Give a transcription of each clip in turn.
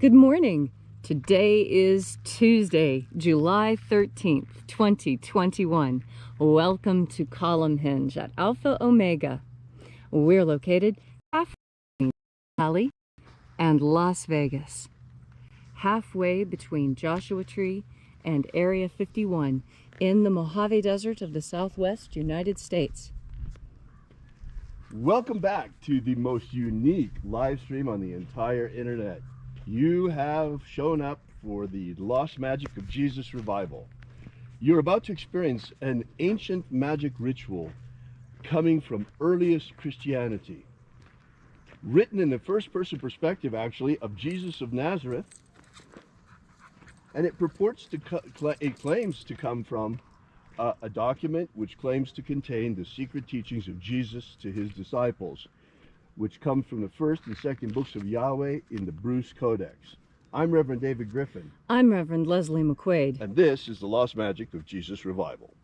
Good morning. Today is Tuesday, July 13th, 2021. Welcome to Column Hinge at Alpha Omega. We're located halfway between Cali and Las Vegas, halfway between Joshua Tree and Area 51 in the Mojave Desert of the Southwest United States. Welcome back to the most unique live stream on the entire internet. You have shown up for the Lost Magic of Jesus revival. You're about to experience an ancient magic ritual coming from earliest Christianity, written in the first-person perspective, actually, of Jesus of Nazareth, and it purports to it claims to come from a document which claims to contain the secret teachings of Jesus to his disciples, which come from the first and second books of Yahweh in the Bruce Codex. I'm Reverend David Griffin. I'm Reverend Leslie McQuaid. And this is the Lost Magic of Jesus revival.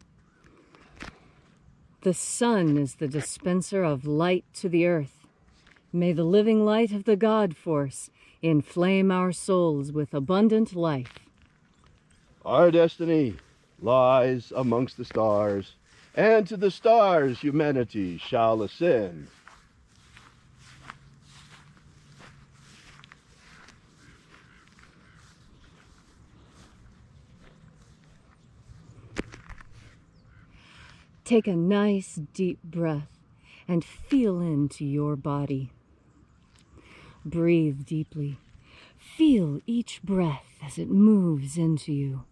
The sun is the dispenser of light to the earth. May the living light of the God Force inflame our souls with abundant life. Our destiny lies amongst the stars, and to the stars humanity shall ascend. Take a nice deep breath and feel into your body. Breathe deeply. Feel each breath as it moves into you.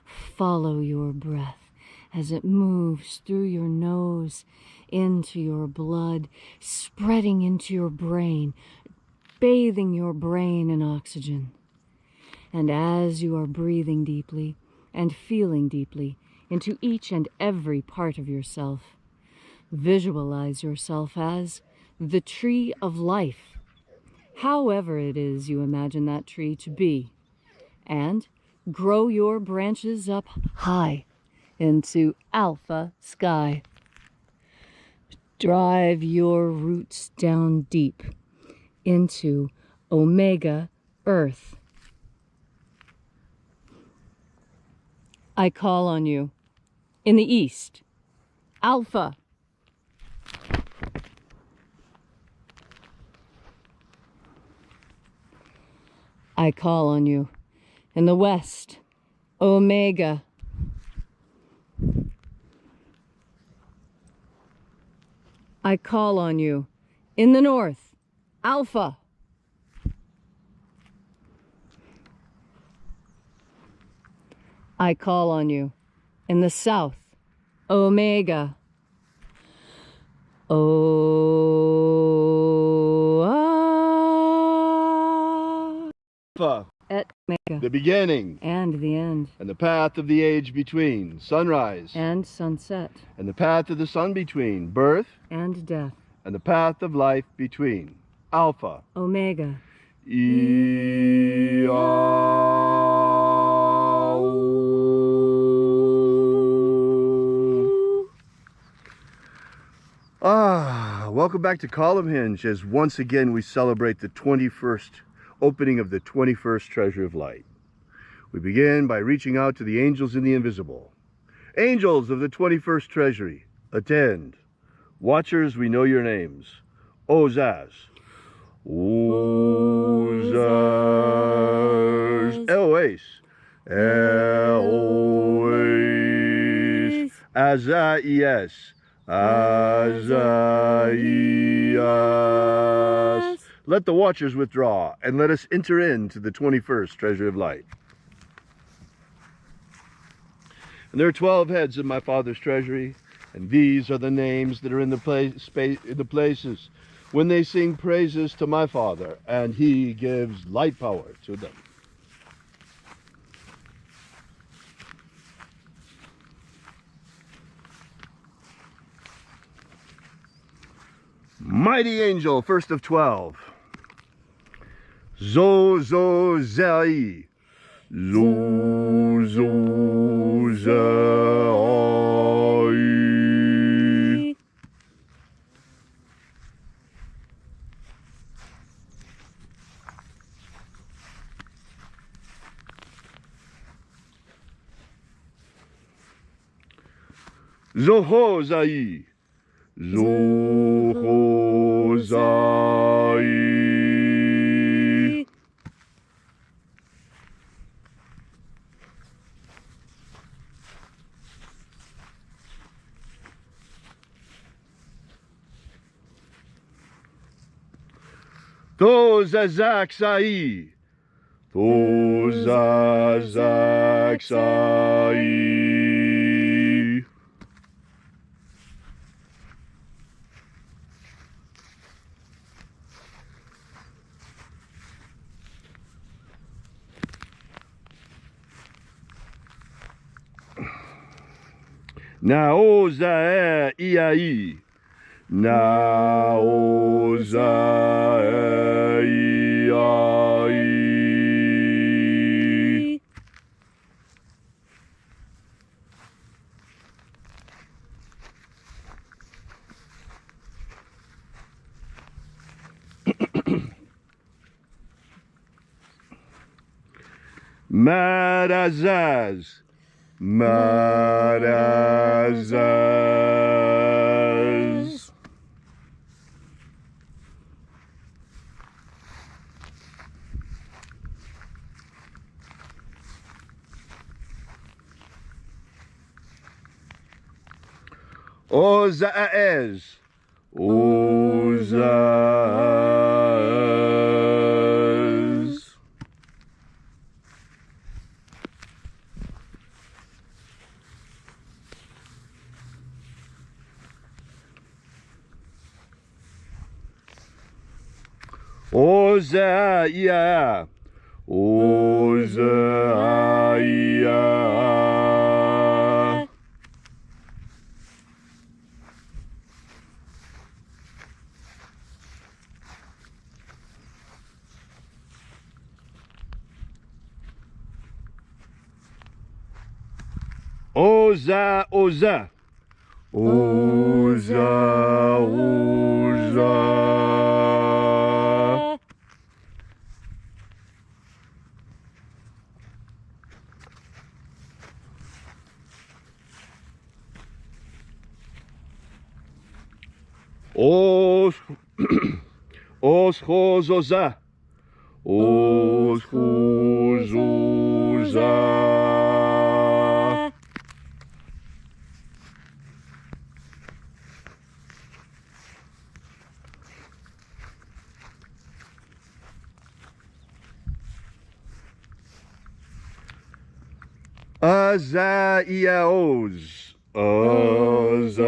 Follow your breath as it moves through your nose, into your blood, spreading into your brain, bathing your brain in oxygen. And as you are breathing deeply and feeling deeply into each and every part of yourself, visualize yourself as the tree of life, however it is you imagine that tree to be, and grow your branches up high into alpha sky. Drive your roots down deep into omega earth. I call on you in the east, alpha. I call on you in the west, omega. I call on you in the north, alpha. I call on you in the south, omega. Alpha, Et omega. the beginning And the end. and the path of the age between, sunrise And sunset. and the path of the sun between, birth And death. and the path of life between, alpha. Omega. Welcome back to Column Hinge, as once again we celebrate the 21st opening of the 21st Treasure of Light. We begin by reaching out to the angels in the invisible. Angels of the 21st Treasury, attend. Watchers, we know your names. Ozaz. Ozaz. Elois. Elois. Azaias. Azaias. Let the watchers withdraw, and let us enter into the 21st Treasure of Light. And there are 12 heads in my Father's treasury, and these are the names that are in the places when they sing praises to my Father, and he gives light power to them. Mighty angel, first of 12. Zozai. Zozai. Zohozai. Zohozai. Tozazaksai. Tozazaksai. Naoza iai. Naoza iai. Marazaz. Marazaz. Ozaez. Ozaez. Ozaia. Ozaia. Oza, oza. Oza, oza. Oschozoza. Oschozoza. Azaiaos. Azaiaos.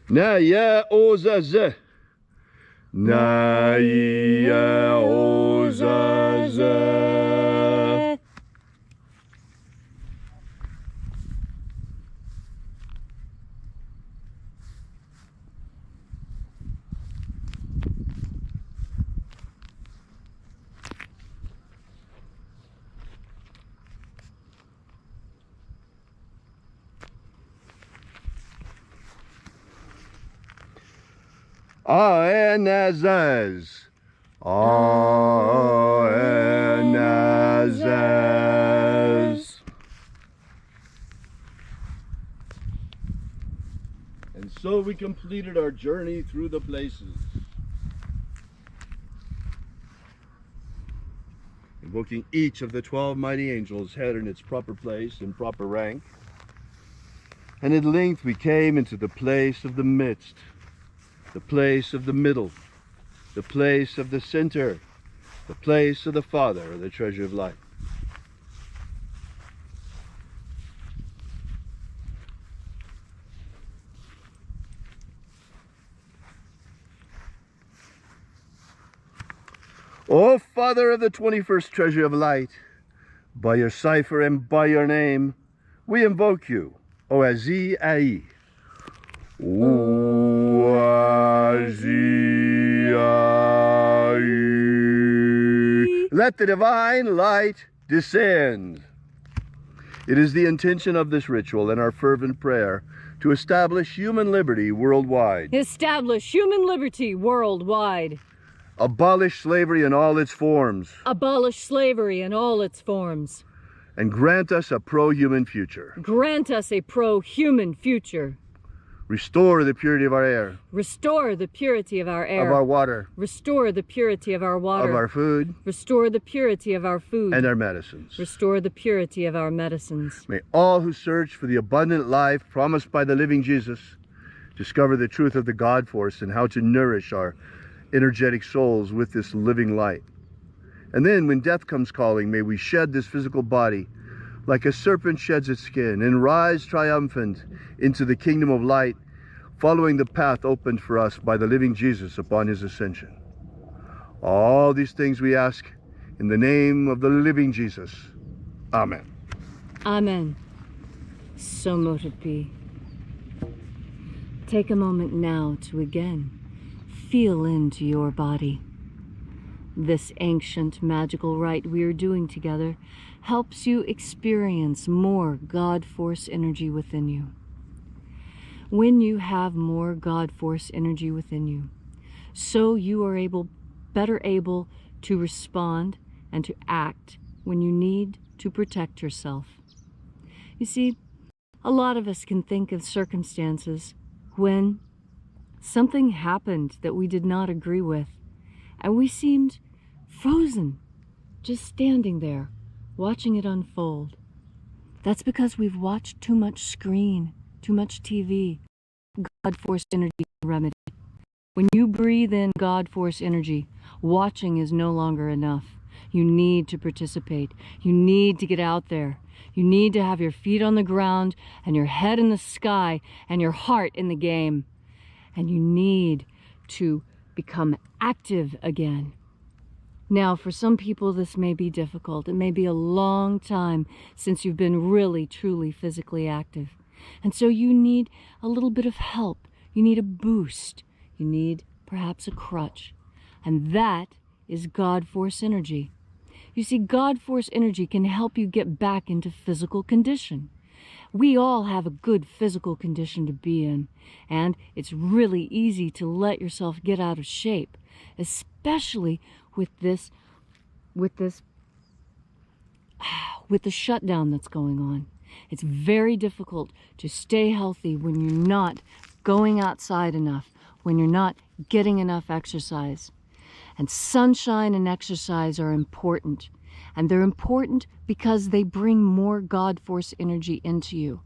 Naya ozaze. Naya ozaze. Aenazaz. Aenazaz. And so we completed our journey through the places. Invoking each of the 12 mighty angels head in its proper place and proper rank. And at length we came into the place of the midst, the place of the middle, the place of the center, the place of the Father, the treasure of life. O Father of the 21st treasure of light, by your cipher and by your name, we invoke you, Oazi Ai. Oazi Ai. Let the divine light descend. It is the intention of this ritual and our fervent prayer to establish human liberty worldwide. Establish human liberty worldwide. Abolish slavery in all its forms. Abolish slavery in all its forms. And grant us a pro-human future. Grant us a pro-human future. Restore the purity of our air. Restore the purity of our air. Of our water. Restore the purity of our water. Of our food. Restore the purity of our food. And our medicines. Restore the purity of our medicines. May all who search for the abundant life promised by the living Jesus discover the truth of the God force and how to nourish our energetic souls with this living light. And then when death comes calling, may we shed this physical body like a serpent sheds its skin and rise triumphant into the kingdom of light, following the path opened for us by the living Jesus upon his ascension. All these things we ask in the name of the living Jesus. Amen. Amen. So mote it be. Take a moment now to again feel into your body. This ancient magical rite we are doing together helps you experience more God Force energy within you. When you have more God Force energy within you, so you are better able to respond and to act when you need to protect yourself. You see, a lot of us can think of circumstances when something happened that we did not agree with, and we seemed frozen, just standing there, watching it unfold. That's because we've watched too much screen, too much TV. God Force energy remedy. When you breathe in God Force energy, watching is no longer enough. You need to participate. You need to get out there. You need to have your feet on the ground and your head in the sky and your heart in the game. And you need to become active again. Now, for some people, this may be difficult. It may be a long time since you've been really, truly physically active. And so you need a little bit of help. You need a boost. You need perhaps a crutch. And that is God Force energy. You see, God Force energy can help you get back into physical condition. We all have a good physical condition to be in, and it's really easy to let yourself get out of shape, especially with the shutdown that's going on. It's very difficult to stay healthy when you're not going outside enough, when you're not getting enough exercise. And sunshine and exercise are important. And they're important because they bring more God Force energy into you.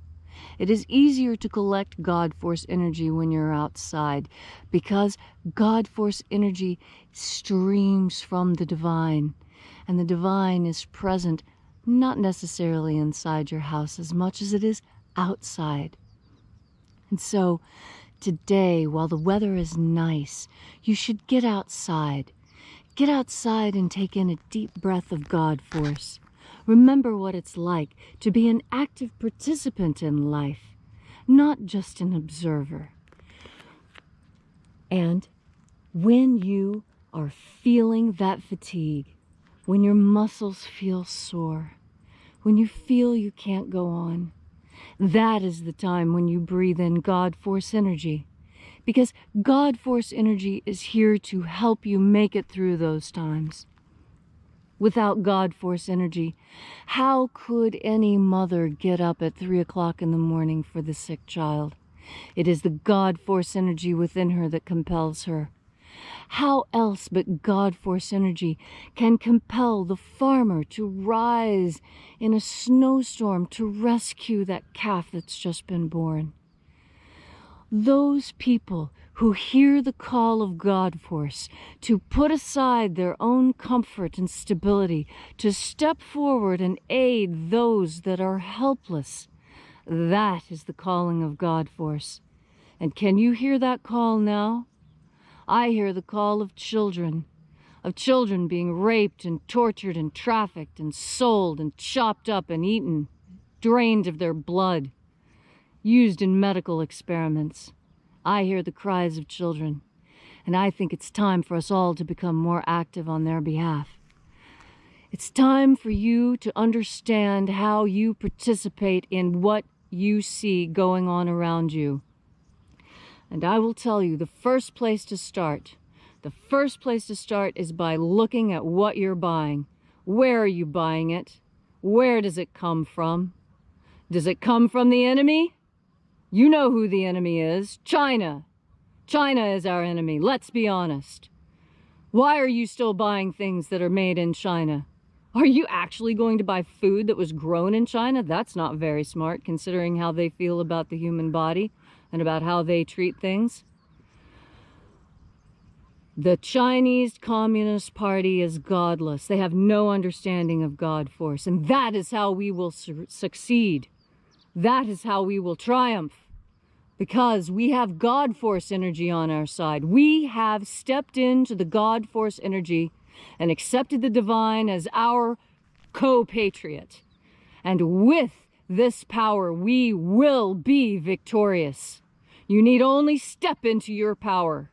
It is easier to collect God Force energy when you're outside because God Force energy streams from the divine. And the divine is present not necessarily inside your house as much as it is outside. And so today, while the weather is nice, you should get outside. Get outside and take in a deep breath of God Force. Remember what it's like to be an active participant in life, not just an observer. And when you are feeling that fatigue, when your muscles feel sore, when you feel you can't go on, that is the time when you breathe in God Force energy. Because God Force energy is here to help you make it through those times. Without God Force energy, how could any mother get up at 3 o'clock in the morning for the sick child? It is the God Force energy within her that compels her. How else but God Force energy can compel the farmer to rise in a snowstorm to rescue that calf that's just been born? Those people who hear the call of God Force to put aside their own comfort and stability, to step forward and aid those that are helpless, that is the calling of God Force. And can you hear that call now? I hear the call of children being raped and tortured and trafficked and sold and chopped up and eaten, drained of their blood, used in medical experiments. I hear the cries of children, and I think it's time for us all to become more active on their behalf. It's time for you to understand how you participate in what you see going on around you. And I will tell you, the first place to start is by looking at what you're buying. Where are you buying it? Where does it come from? Does it come from the enemy? You know who the enemy is. China. China is our enemy. Let's be honest. Why are you still buying things that are made in China? Are you actually going to buy food that was grown in China? That's not very smart, considering how they feel about the human body and about how they treat things. The Chinese Communist Party is godless. They have no understanding of God force, and that is how we will succeed. That is how we will triumph, because we have God force energy on our side. We have stepped into the God force energy and accepted the divine as our co-patriot. And with this power, we will be victorious. You need only step into your power.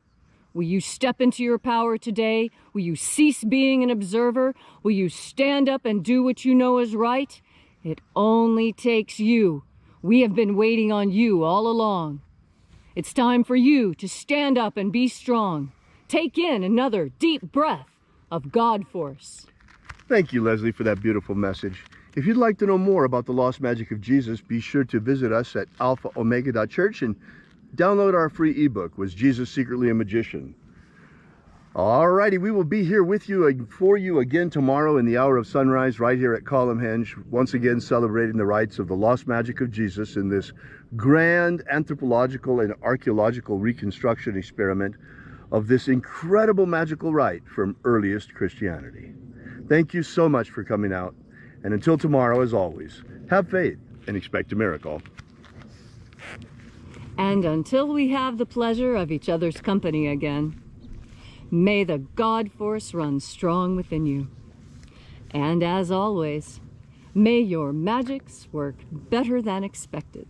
Will you step into your power today? Will you cease being an observer? Will you stand up and do what you know is right? It only takes you. We have been waiting on you all along. It's time for you to stand up and be strong. Take in another deep breath of God force. Thank you, Leslie, for that beautiful message. If you'd like to know more about the lost magic of Jesus, be sure to visit us at alphaomega.church and download our free ebook, Was Jesus Secretly a Magician? Alrighty, we will be here with you, for you again tomorrow in the hour of sunrise, right here at Columnhenge, once again celebrating the rites of the lost magic of Jesus in this grand anthropological and archaeological reconstruction experiment of this incredible magical rite from earliest Christianity. Thank you so much for coming out, and until tomorrow, as always, have faith and expect a miracle. And until we have the pleasure of each other's company again, may the God force run strong within you. And as always, may your magics work better than expected.